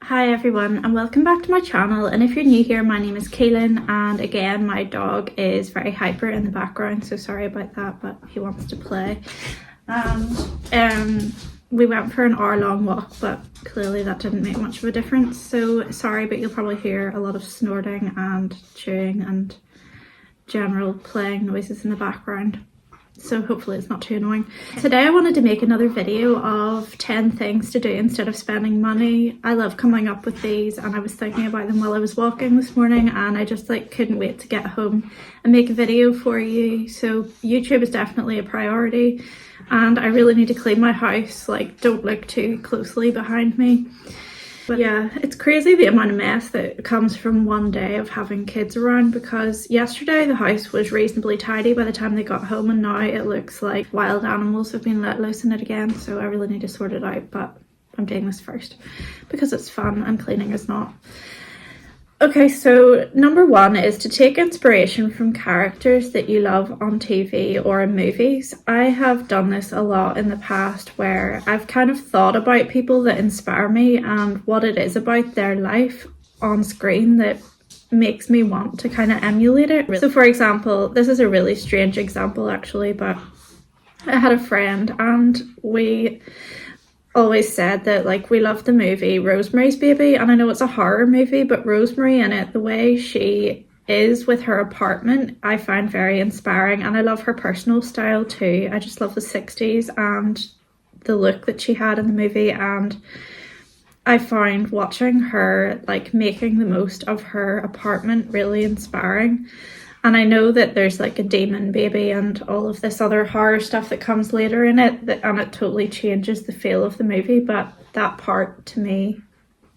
Hi everyone and welcome back to my channel, and if you're new here, my name is Kaylin, and again my dog is very hyper in the background, so sorry about that, but he wants to play. And we went for an hour-long walk, but clearly that didn't make much of a difference, so sorry, but you'll probably hear a lot of snorting and chewing and general playing noises in the background. So hopefully it's not too annoying. Today I wanted to make another video of 10 things to do instead of spending money. I love coming up with these, and I was thinking about them while I was walking this morning, and I just couldn't wait to get home and make a video for you. So YouTube is definitely a priority, and I really need to clean my house. Don't look too closely behind me. But yeah, it's crazy the amount of mess that comes from one day of having kids around, because yesterday the house was reasonably tidy by the time they got home, and now it looks like wild animals have been let loose in it again, so I really need to sort it out, but I'm doing this first because it's fun and cleaning is not. Okay, so number one is to take inspiration from characters that you love on TV or in movies. I have done this a lot in the past, where I've kind of thought about people that inspire me and what it is about their life on screen that makes me want to kind of emulate it. So for example, this is a really strange example actually, but I had a friend and we always said that we loved the movie Rosemary's Baby, and I know it's a horror movie, but Rosemary in it, the way she is with her apartment, I find very inspiring, and I love her personal style too. I just love the 60s and the look that she had in the movie, and I find watching her making the most of her apartment really inspiring. And I know that there's a demon baby and all of this other horror stuff that comes later in it, and it totally changes the feel of the movie, but that part to me,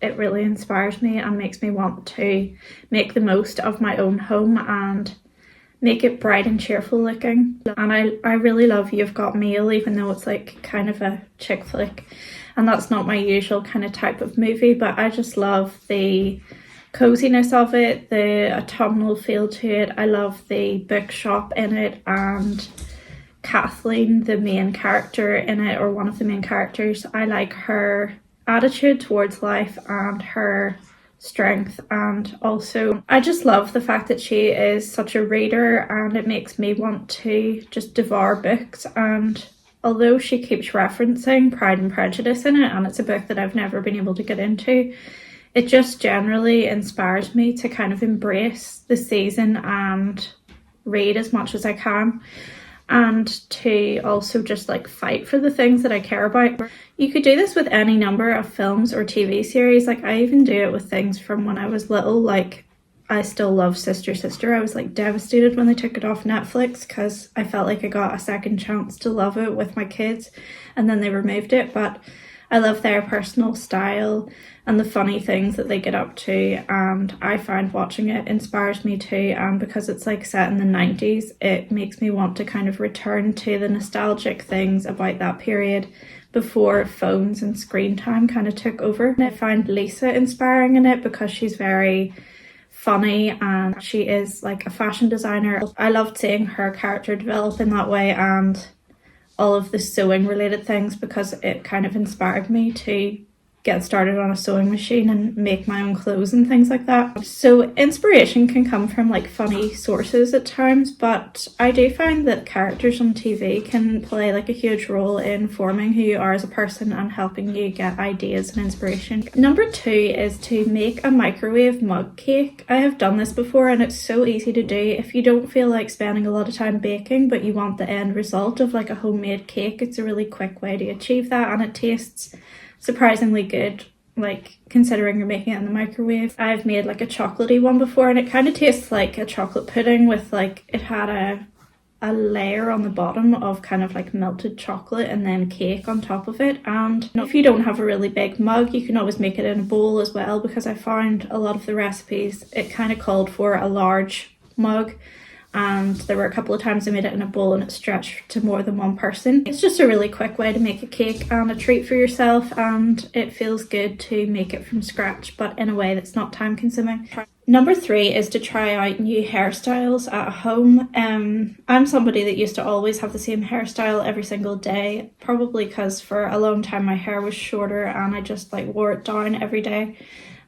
it really inspires me and makes me want to make the most of my own home and make it bright and cheerful looking. And I really love You've Got Mail, even though it's kind of a chick flick, and that's not my usual kind of type of movie, but I just love the coziness of it, the autumnal feel to it. I love the bookshop in it, and Kathleen, the main character in it, or one of the main characters, I like her attitude towards life and her strength, and also I just love the fact that she is such a reader, and it makes me want to just devour books. And although she keeps referencing Pride and Prejudice in it, and it's a book that I've never been able to get into, it just generally inspires me to kind of embrace the season and read as much as I can, and to also just fight for the things that I care about. You could do this with any number of films or TV series. I even do it with things from when I was little. I still love Sister Sister. I was devastated when they took it off Netflix, because I felt like I got a second chance to love it with my kids, and then they removed it. But I love their personal style and the funny things that they get up to, and I find watching it inspires me too. And because it's set in the 90s, it makes me want to kind of return to the nostalgic things about that period before phones and screen time kind of took over. And I find Lisa inspiring in it because she's very funny and she is a fashion designer. I loved seeing her character develop in that way, and all of the sewing related things, because it kind of inspired me to get started on a sewing machine and make my own clothes and things like that. So inspiration can come from funny sources at times, but I do find that characters on TV can play a huge role in forming who you are as a person and helping you get ideas and inspiration. Number two is to make a microwave mug cake. I have done this before, and it's so easy to do. If you don't feel like spending a lot of time baking, but you want the end result of a homemade cake, it's a really quick way to achieve that, and it tastes surprisingly good, considering you're making it in the microwave. I've made a chocolatey one before, and it kind of tastes like a chocolate pudding with it had a layer on the bottom of kind of melted chocolate and then cake on top of it. And if you don't have a really big mug, you can always make it in a bowl as well, because I found a lot of the recipes, it kind of called for a large mug, and there were a couple of times I made it in a bowl and it stretched to more than one person. It's just a really quick way to make a cake and a treat for yourself, and it feels good to make it from scratch, but in a way that's not time consuming. Number 3 is to try out new hairstyles at home. I'm somebody that used to always have the same hairstyle every single day, probably because for a long time my hair was shorter and I just like wore it down every day.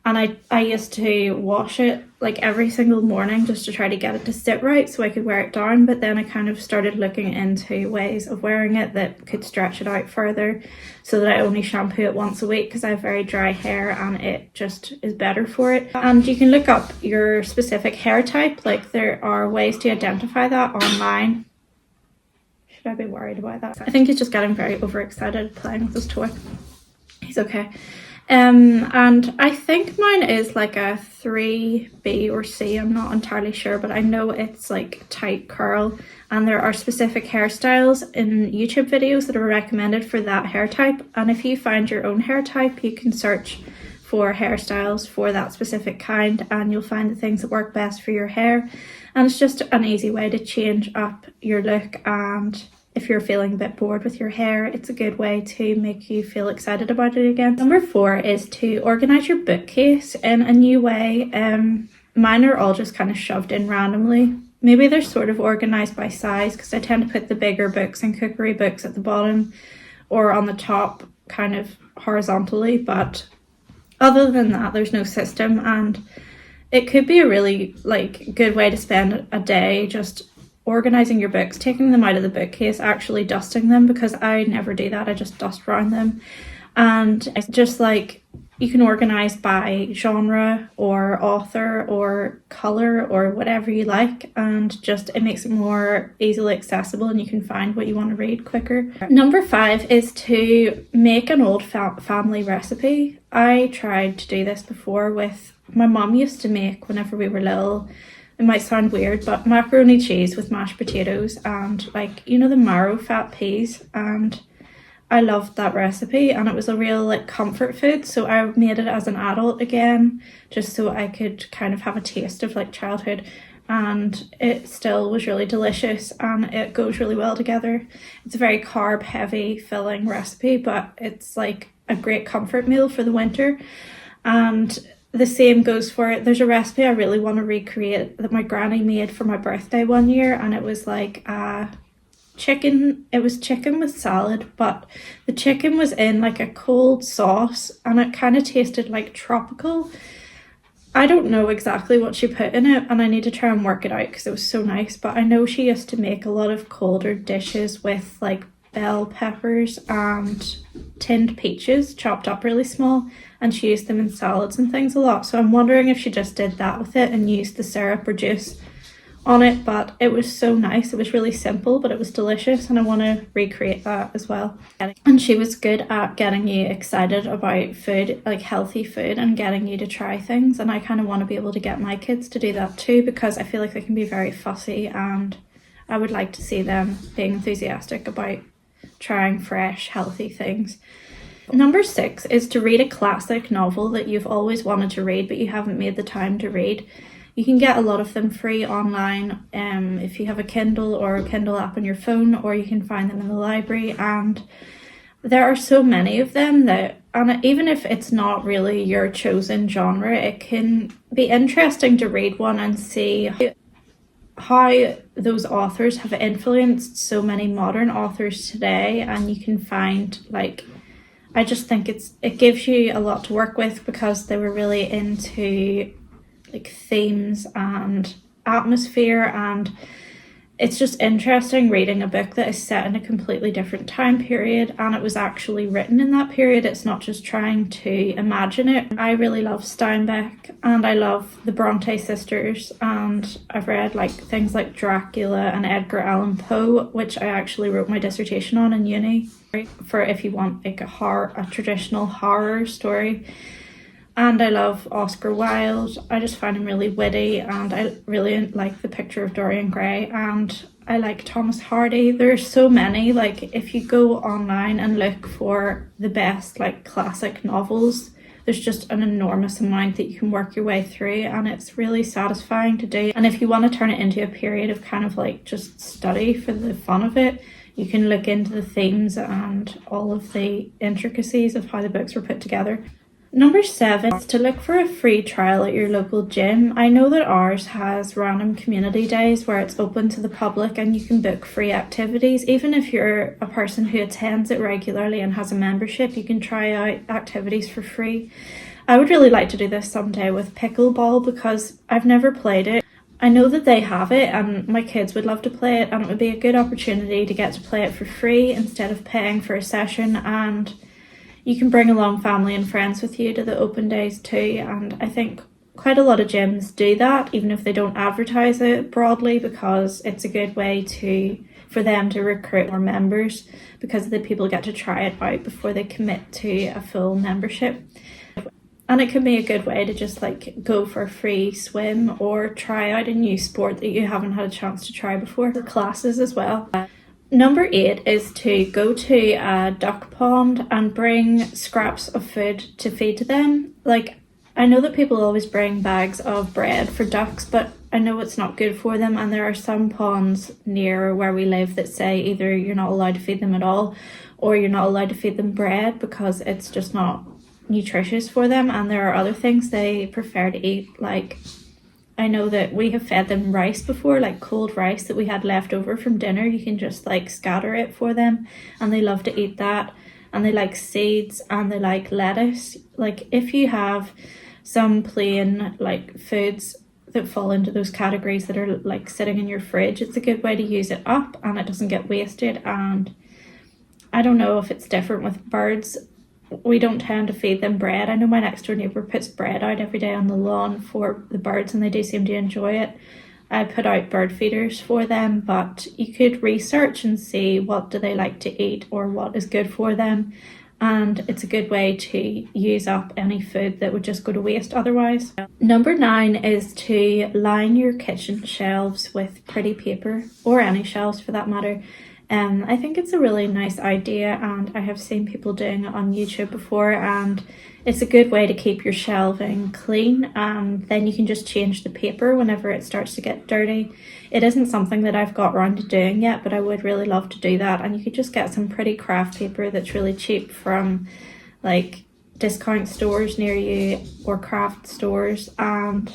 And I used to wash it like every single morning just to try to get it to sit right so I could wear it down. But then I kind of started looking into ways of wearing it that could stretch it out further so that I only shampoo it once a week because I have very dry hair and it just is better for it. And you can look up your specific hair type. Like there are ways to identify that online. Should I be worried about that? I think he's just getting very overexcited playing with his toy. He's okay. And I think mine is like a 3B or C, I'm not entirely sure, but I know it's like tight curl, and there are specific hairstyles in YouTube videos that are recommended for that hair type. And if you find your own hair type, you can search for hairstyles for that specific kind and you'll find the things that work best for your hair. And it's just an easy way to change up your look, and if you're feeling a bit bored with your hair, it's a good way to make you feel excited about it again. Number 4 is to organise your bookcase in a new way. Mine are all just kind of shoved in randomly. Maybe they're sort of organised by size because I tend to put the bigger books and cookery books at the bottom or on the top kind of horizontally. But other than that, there's no system, and it could be a really like good way to spend a day just organising your books, taking them out of the bookcase, actually dusting them, because I never do that. I just dust around them. And it's just like you can organise by genre or author or colour or whatever you like, and just it makes it more easily accessible and you can find what you want to read quicker. Number 5 is to make an old family recipe. I tried to do this before with my mum used to make whenever we were little. It might sound weird, but macaroni cheese with mashed potatoes and like, you know, the marrow fat peas, and I loved that recipe and it was a real like comfort food. So I made it as an adult again, just so I could kind of have a taste of like childhood, and it still was really delicious and it goes really well together. It's a very carb heavy filling recipe, but it's like a great comfort meal for the winter. And the same goes for it. There's a recipe I really want to recreate that my granny made for my birthday one year, and it was like chicken. It was chicken with salad, but the chicken was in like a cold sauce and it kind of tasted like tropical. I don't know exactly what she put in it and I need to try and work it out because it was so nice, but I know she used to make a lot of colder dishes with like bell peppers and tinned peaches chopped up really small, and she used them in salads and things a lot. So I'm wondering if she just did that with it and used the syrup or juice on it, but it was so nice. It was really simple, but it was delicious, and I want to recreate that as well. And she was good at getting you excited about food, like healthy food, and getting you to try things, and I kind of want to be able to get my kids to do that too, because I feel like they can be very fussy and I would like to see them being enthusiastic about trying fresh, healthy things. Number 6 is to read a classic novel that you've always wanted to read but you haven't made the time to read. You can get a lot of them free online if you have a Kindle or a Kindle app on your phone, or you can find them in the library, and there are so many of them that, and even if it's not really your chosen genre, it can be interesting to read one and see how those authors have influenced so many modern authors today. And you can find like, I just think it gives you a lot to work with because they were really into like themes and atmosphere, and it's just interesting reading a book that is set in a completely different time period and it was actually written in that period. It's not just trying to imagine it. I really love Steinbeck and I love the Bronte sisters, and I've read like things like Dracula and Edgar Allan Poe, which I actually wrote my dissertation on in uni, for if you want like a traditional horror story. And I love Oscar Wilde. I just find him really witty, and I really like The Picture of Dorian Gray, and I like Thomas Hardy. There's so many, like if you go online and look for the best like classic novels, there's just an enormous amount that you can work your way through, and it's really satisfying to do. And if you want to turn it into a period of kind of like just study for the fun of it, you can look into the themes and all of the intricacies of how the books were put together. Number 7 is to look for a free trial at your local gym. I know that ours has random community days where it's open to the public and you can book free activities. Even if you're a person who attends it regularly and has a membership, you can try out activities for free. I would really like to do this someday with pickleball because I've never played it. I know that they have it and my kids would love to play it, and it would be a good opportunity to get to play it for free instead of paying for a session, and you can bring along family and friends with you to the open days too. And I think quite a lot of gyms do that, even if they don't advertise it broadly, because it's a good way for them to recruit more members, because the people get to try it out before they commit to a full membership. And it can be a good way to just like go for a free swim or try out a new sport that you haven't had a chance to try before, for classes as well. Number 8 is to go to a duck pond and bring scraps of food to feed to them. Like, I know that people always bring bags of bread for ducks, but I know it's not good for them, and there are some ponds near where we live that say either you're not allowed to feed them at all or you're not allowed to feed them bread because it's just not nutritious for them, and there are other things they prefer to eat. Like, I know that we have fed them rice before, like cold rice that we had left over from dinner. You can just like scatter it for them and they love to eat that. And they like seeds and they like lettuce. Like, if you have some plain like foods that fall into those categories that are like sitting in your fridge, it's a good way to use it up and it doesn't get wasted. And I don't know if it's different with birds. We don't tend to feed them bread. I know my next door neighbour puts bread out every day on the lawn for the birds and they do seem to enjoy it. I put out bird feeders for them, but you could research and see what do they like to eat or what is good for them, and it's a good way to use up any food that would just go to waste otherwise. Number 9 is to line your kitchen shelves with pretty paper, or any shelves for that matter. I think it's a really nice idea, and I have seen people doing it on YouTube before, and it's a good way to keep your shelving clean, and then you can just change the paper whenever it starts to get dirty. It isn't something that I've got around to doing yet, but I would really love to do that. And you could just get some pretty craft paper that's really cheap from like discount stores near you or craft stores, and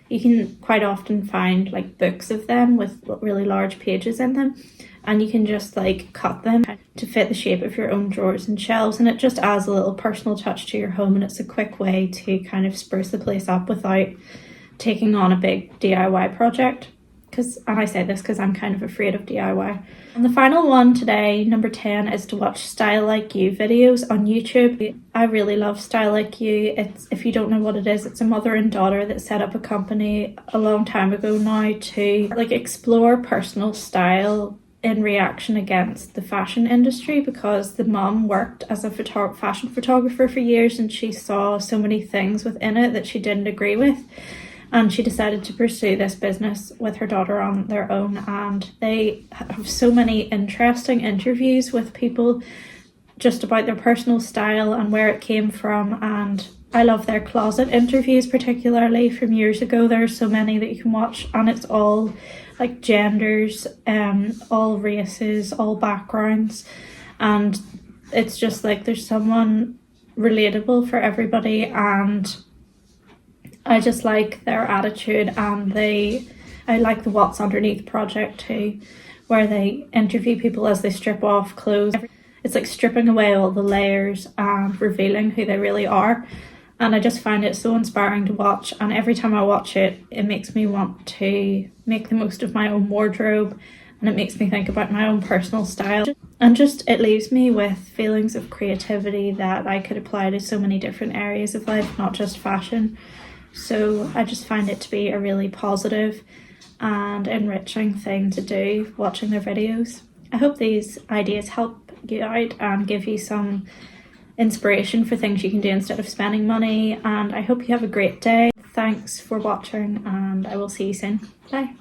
you can quite often find like books of them with really large pages in them, and you can just like cut them to fit the shape of your own drawers and shelves, and it just adds a little personal touch to your home, and it's a quick way to kind of spruce the place up without taking on a big DIY project. And I say this because I'm kind of afraid of DIY. And the final one today, number 10, is to watch Style Like You videos on YouTube. I really love Style Like You. If you don't know what it is, it's a mother and daughter that set up a company a long time ago now to like explore personal style in reaction against the fashion industry, because the mum worked as a fashion photographer for years and she saw so many things within it that she didn't agree with. And she decided to pursue this business with her daughter on their own, and they have so many interesting interviews with people just about their personal style and where it came from. And I love their closet interviews, particularly from years ago. There are so many that you can watch, and it's all like genders, all races, all backgrounds, and it's just like there's someone relatable for everybody. And I just like their attitude, and I like the What's Underneath project too, where they interview people as they strip off clothes. It's like stripping away all the layers and revealing who they really are. And I just find it so inspiring to watch, and every time I watch it, it makes me want to make the most of my own wardrobe, and it makes me think about my own personal style. And just it leaves me with feelings of creativity that I could apply to so many different areas of life, not just fashion. So I just find it to be a really positive and enriching thing to do, watching their videos. I hope these ideas help you out and give you some inspiration for things you can do instead of spending money, and I hope you have a great day. Thanks for watching, and I will see you soon. Bye.